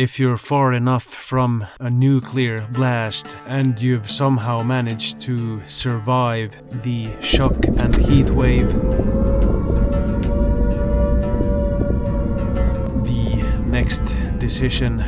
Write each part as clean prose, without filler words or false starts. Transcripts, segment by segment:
If you're far enough from a nuclear blast and you've somehow managed to survive the shock and heat wave, the next decision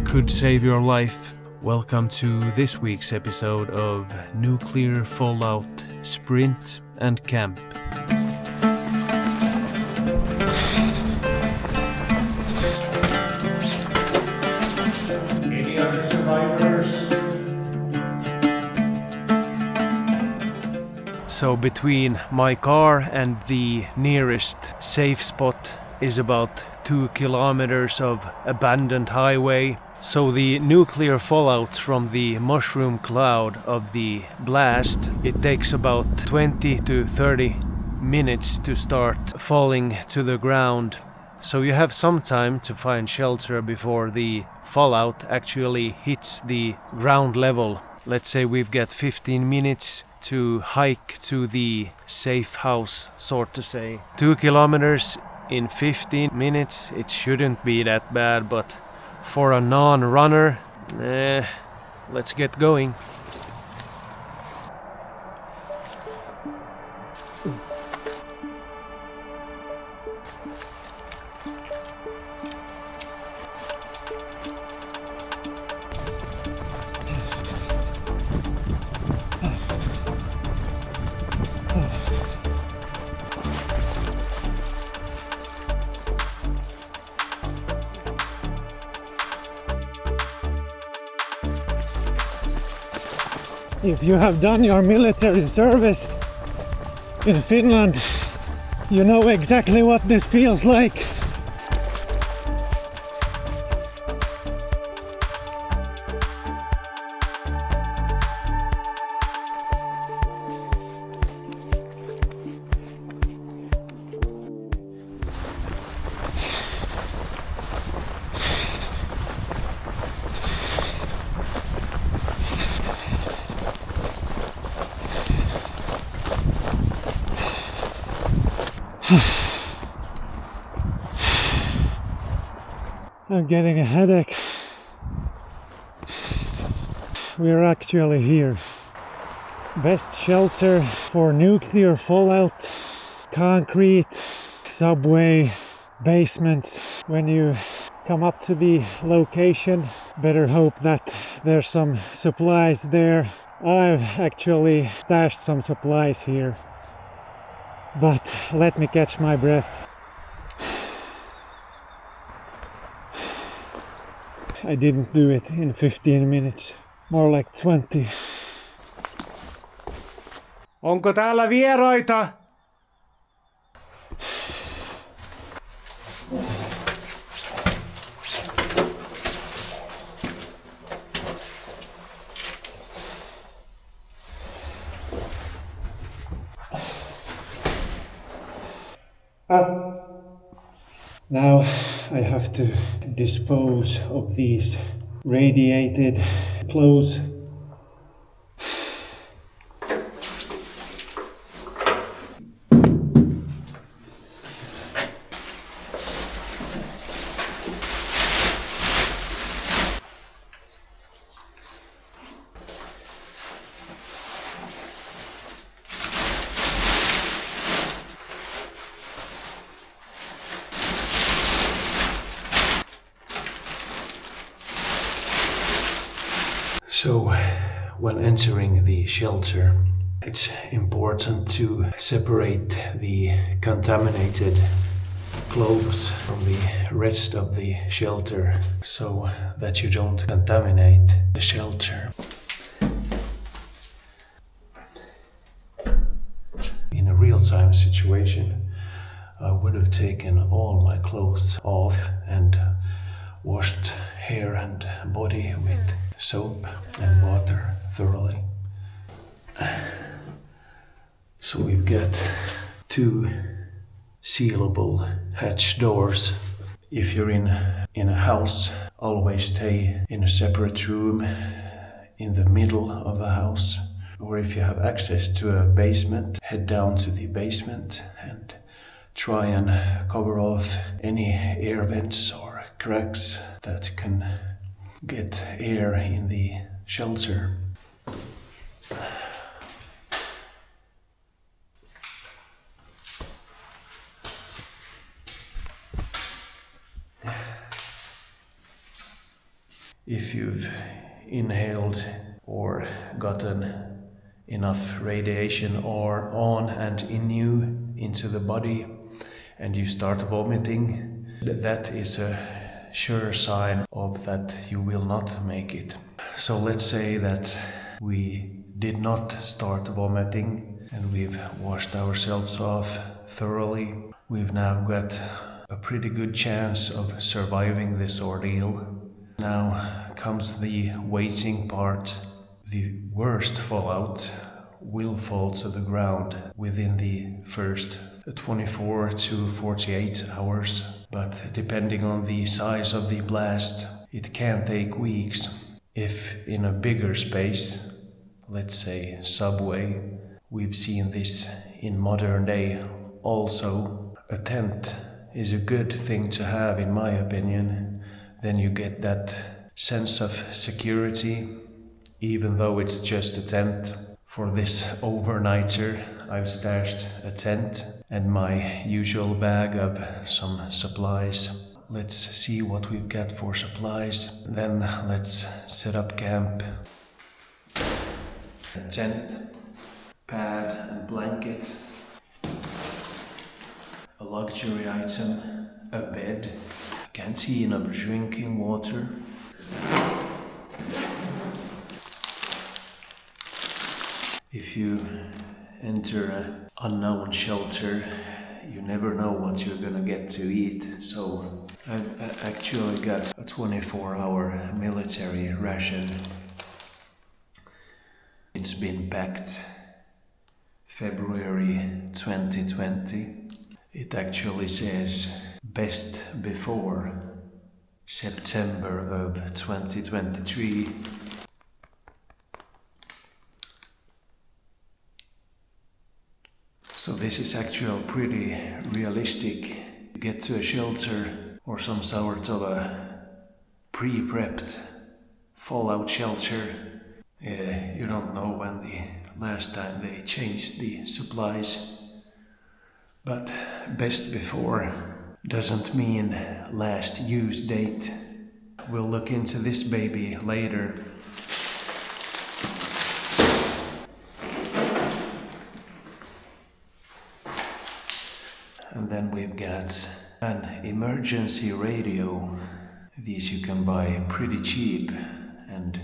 could save your life. Welcome to this week's episode of Nuclear Fallout Sprint and Camp. Any other survivors? So between my car and the nearest safe spot is about 2 kilometers of abandoned highway. So the nuclear fallout from the mushroom cloud of the blast, it takes about 20 to 30 minutes to start falling to the ground. So you have some time to find shelter before the fallout actually hits the ground level. Let's say we've got 15 minutes to hike to the safe house, sort to say. 2 kilometers in 15 minutes, it shouldn't be that bad, but for a non-runner, let's get going. If you have done your military service in Finland, you know exactly what this feels like. I'm getting a headache. We're actually here. Best shelter for nuclear fallout, concrete, subway, basement. When you come up to the location, better hope that there's some supplies there. I've actually stashed some supplies here, but let me catch my breath. I didn't do it in 15 minutes, more like 20. Onko täällä vieraita? Now I have to dispose of these radiated clothes. So, when entering the shelter, it's important to separate the contaminated clothes from the rest of the shelter so that you don't contaminate the shelter. In a real-time situation, I would have taken all my clothes off and washed hair and body with soap and water thoroughly. So we've got 2 sealable hatch doors. If you're in a house, always stay in a separate room in the middle of a house. Or if you have access to a basement, head down to the basement and try and cover off any air vents or cracks that can get air in the shelter. If you've inhaled or gotten enough radiation or on and in you into the body and you start vomiting, that is a sure sign of that you will not make it. So let's say that we did not start vomiting and we've washed ourselves off thoroughly. We've now got a pretty good chance of surviving this ordeal. Now comes the waiting part. The worst fallout will fall to the ground within the first 24 to 48 hours, but depending on the size of the blast, it can take weeks. If in a bigger space, let's say subway, we've seen this in modern day also. A tent is a good thing to have, in my opinion. Then you get that sense of security, even though it's just a tent. For this overnighter, I've stashed a tent and my usual bag of some supplies. Let's see what we've got for supplies. Then let's set up camp. A tent, pad and blanket, a luxury item, a bed, a canteen of drinking water, if you enter an unknown shelter, you never know what you're gonna get to eat. So I've actually got a 24-hour military ration. It's been packed February 2020. It actually says best before September of 2023. So this is actually pretty realistic. You get to a shelter or some sort of a pre-prepped fallout shelter. You don't know when the last time they changed the supplies. But best before doesn't mean last use date. We'll look into this baby later. And then we've got an emergency radio. These you can buy pretty cheap, and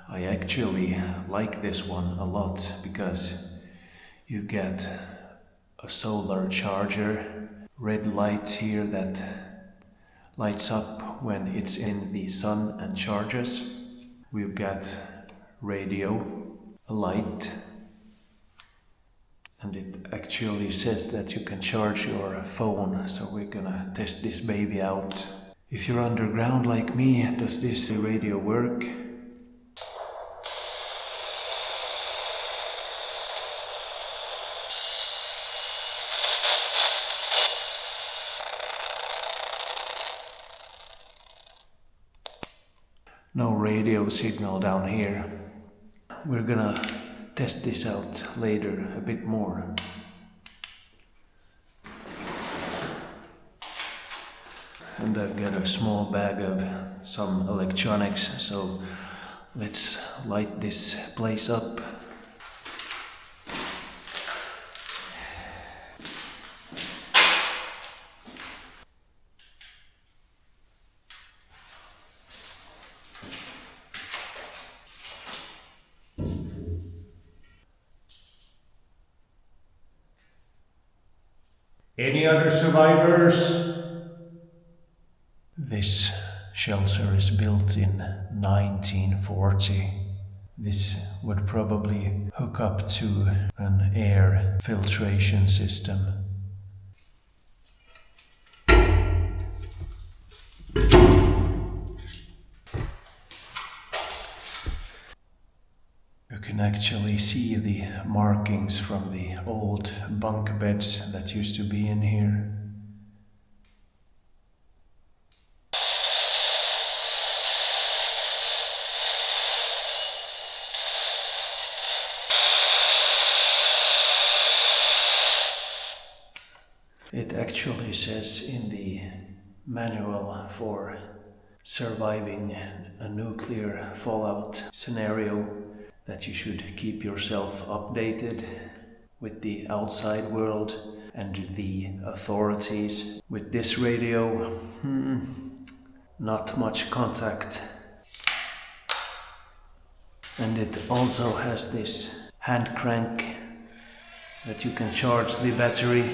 I actually like this one a lot because you get a solar charger, red light here that lights up when it's in the sun and charges. We've got radio, a light, and it actually says that you can charge your phone, so we're gonna test this baby out. If you're underground like me, does this radio work? No radio signal down here. We're gonna test this out later a bit more. And I've got a small bag of some electronics, so let's light this place up. Any other survivors? This shelter is built in 1940. This would probably hook up to an air filtration system. You can actually see the markings from the old bunk beds that used to be in here. It actually says in the manual for surviving a nuclear fallout scenario that you should keep yourself updated with the outside world and the authorities. With this radio, not much contact. And it also has this hand crank that you can charge the battery.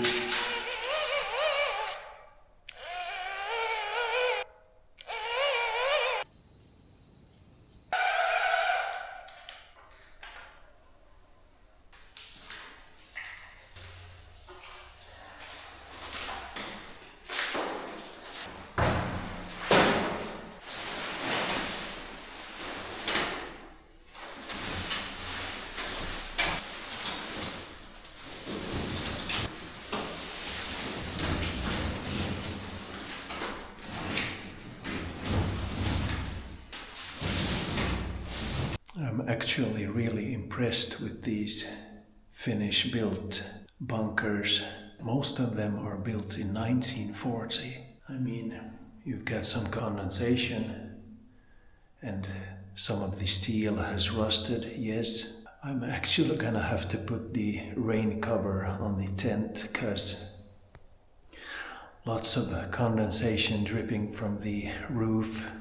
I'm actually really impressed with these Finnish built bunkers. Most of them are built in 1940. I mean, you've got some condensation and some of the steel has rusted, yes. I'm actually gonna have to put the rain cover on the tent cause lots of condensation dripping from the roof.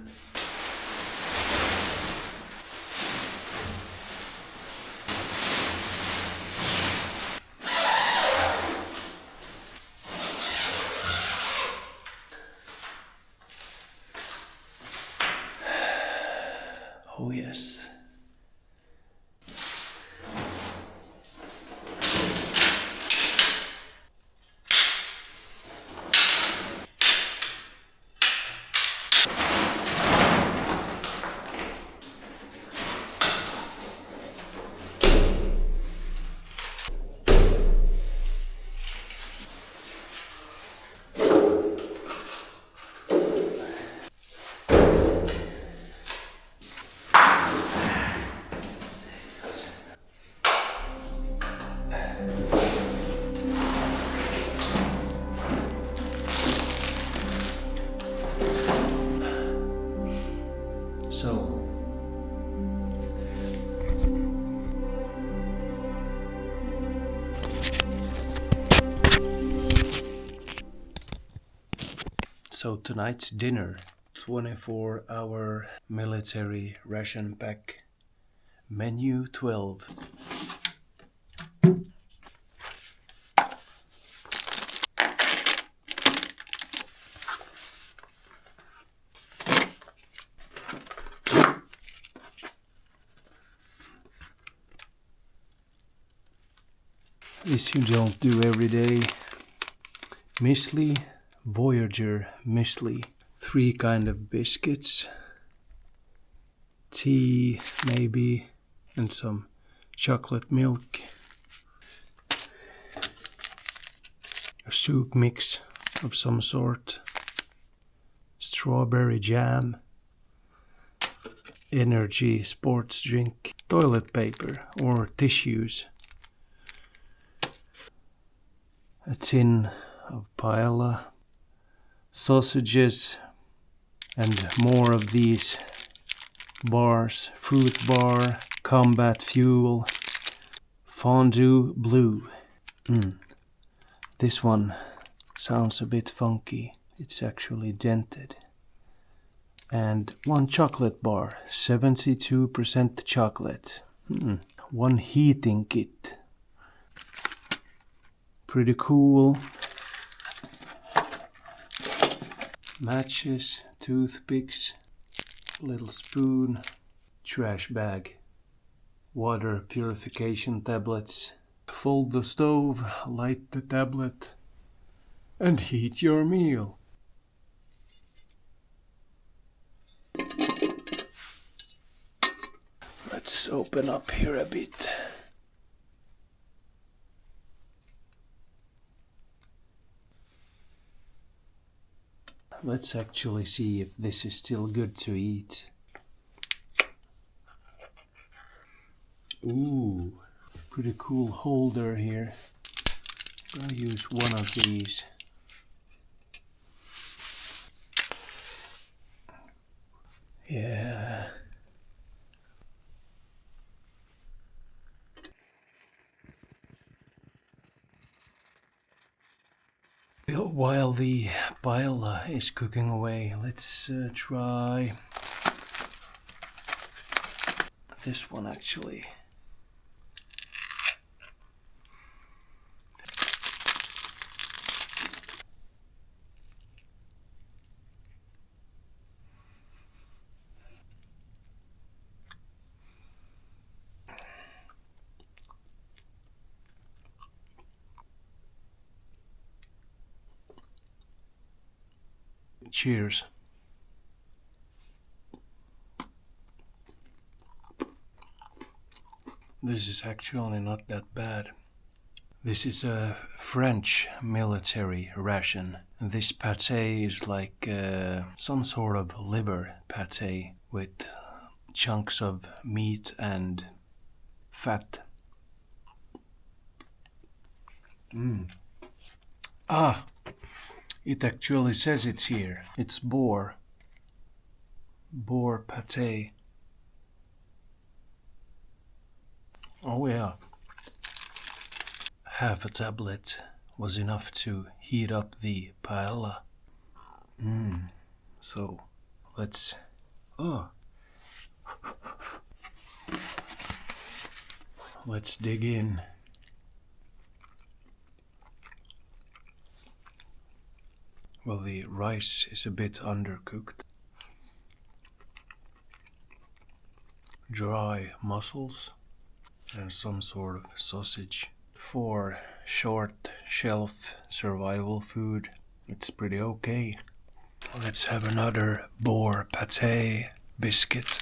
Oh yes. So tonight's dinner, 24-hour military ration pack, menu 12. This you don't do every day. Muesli, Voyager muesli. 3 kind of biscuits. Tea, maybe, and some chocolate milk. A soup mix of some sort. Strawberry jam. Energy sports drink. Toilet paper or tissues. A tin of paella, sausages, and more of these bars. Fruit bar, combat fuel, fondue blue. This one sounds a bit funky. It's actually dented. And 1 chocolate bar, 72% chocolate. 1 heating kit. Pretty cool. Matches, toothpicks, little spoon, trash bag, water purification tablets. Fold the stove, light the tablet, and heat your meal. Let's open up here a bit. Let's actually see if this is still good to eat. Ooh, pretty cool holder here. I'll use one of these. Yeah. While the paella is cooking away, let's try this one actually. Cheers. This is actually not that bad. This is a French military ration. This pate is like some sort of liver pate with chunks of meat and fat. Ah, it actually says it's here. It's boar pate. Oh yeah. Half a tablet was enough to heat up the paella. So let's. Oh. Let's dig in. Well, the rice is a bit undercooked. Dry mussels and some sort of sausage. For short shelf survival food, it's pretty okay. Let's have another boar pate biscuit.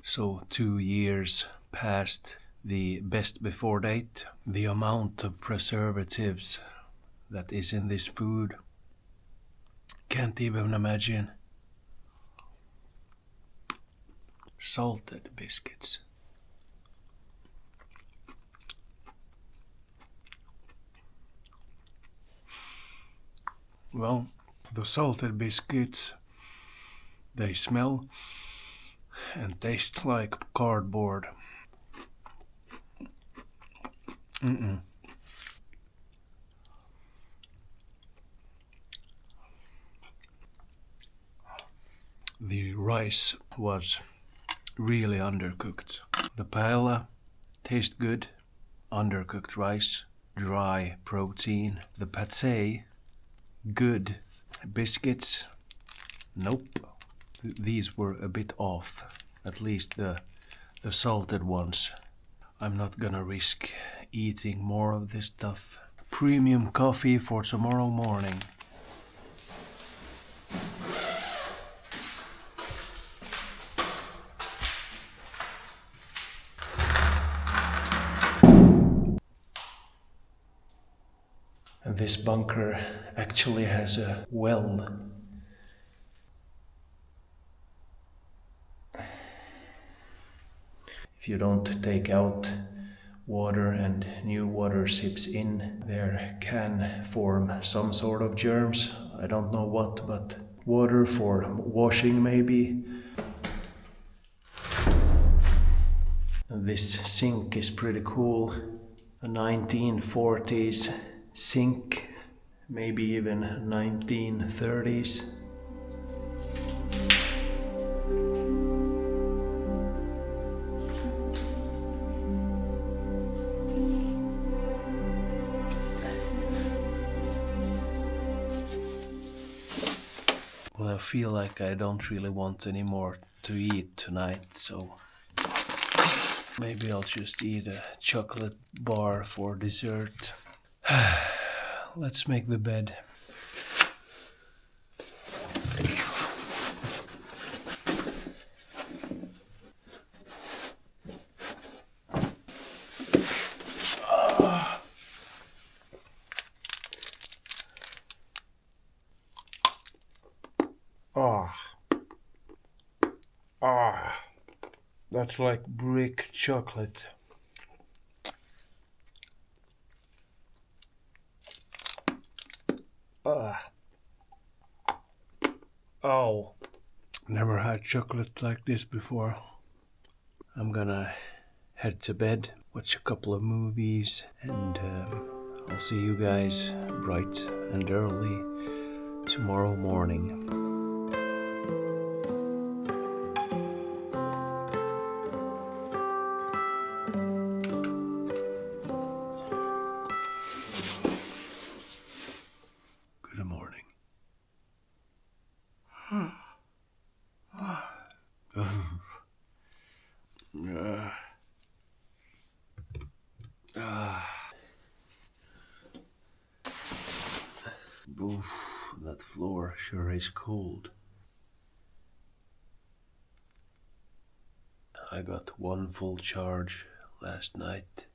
So 2 years past the best before date. The amount of preservatives that is in this food, can't even imagine. Salted biscuits. Well, the salted biscuits, they smell and taste like cardboard. The rice was really undercooked. The paella tastes good. Undercooked rice, dry protein. The pate, good. Biscuits, nope. These were a bit off. At least the salted ones. I'm not gonna risk eating more of this stuff. Premium coffee for tomorrow morning. And this bunker actually has a well. If you don't take out water and new water seeps in, there can form some sort of germs. I don't know what, but water for washing maybe. And this sink is pretty cool. A 1940s sink, maybe even 1930s. Well, I feel like I don't really want any more to eat tonight, so maybe I'll just eat a chocolate bar for dessert. Let's make the bed. That's like brick chocolate. Oh. Never had chocolate like this before. I'm gonna head to bed, watch a couple of movies, and I'll see you guys bright and early tomorrow morning. Good morning. Oof, that floor sure is cold. I got one full charge last night.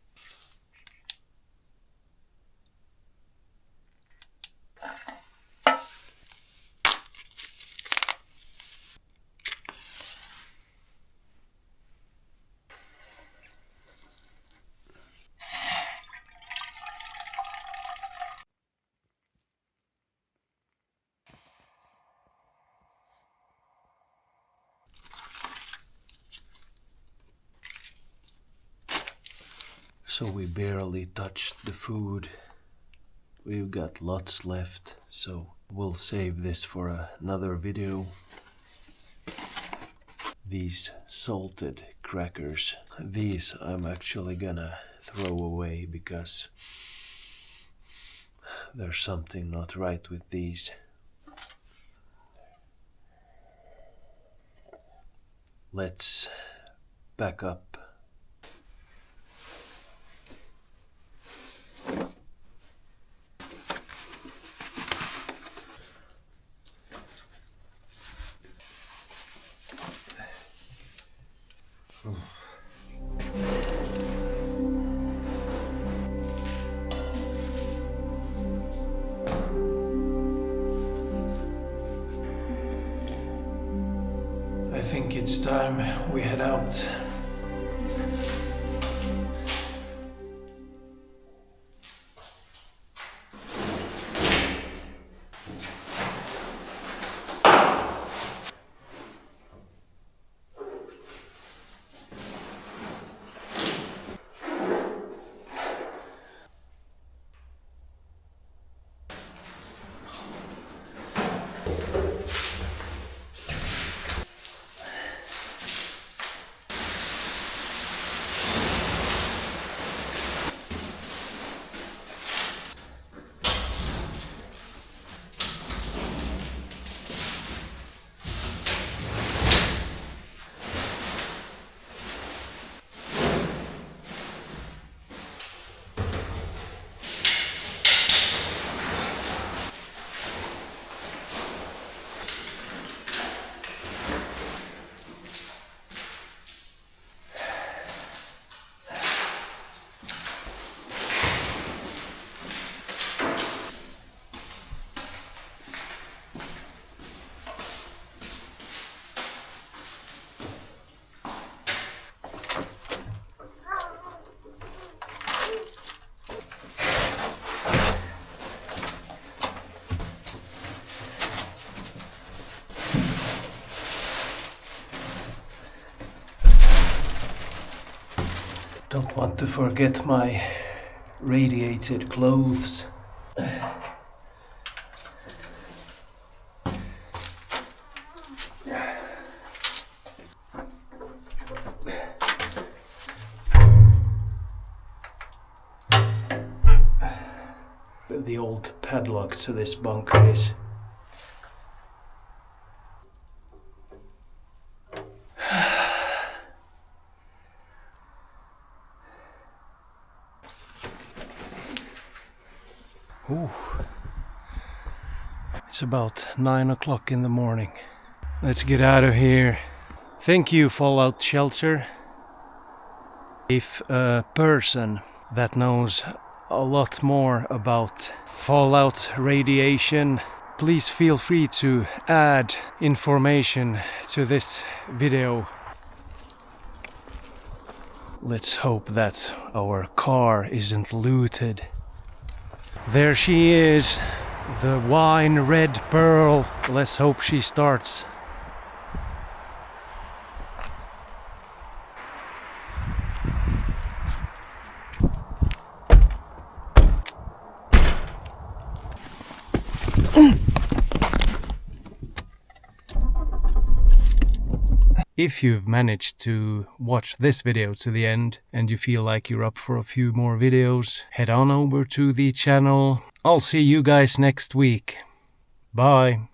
So we barely touched the food. We've got lots left, so we'll save this for another video. These salted crackers, these I'm actually gonna throw away because there's something not right with these. Let's back up. I think it's time we head out. Don't want to forget my radiated clothes. The old padlock to this bunker is Ooh. It's about 9 o'clock in the morning. Let's get out of here. Thank you, Fallout Shelter. If a person that knows a lot more about fallout radiation, please feel free to add information to this video. Let's hope that our car isn't looted. There she is, The wine red pearl. Let's hope she starts. If you've managed to watch this video to the end and you feel like you're up for a few more videos, head on over to the channel. I'll see you guys next week. Bye.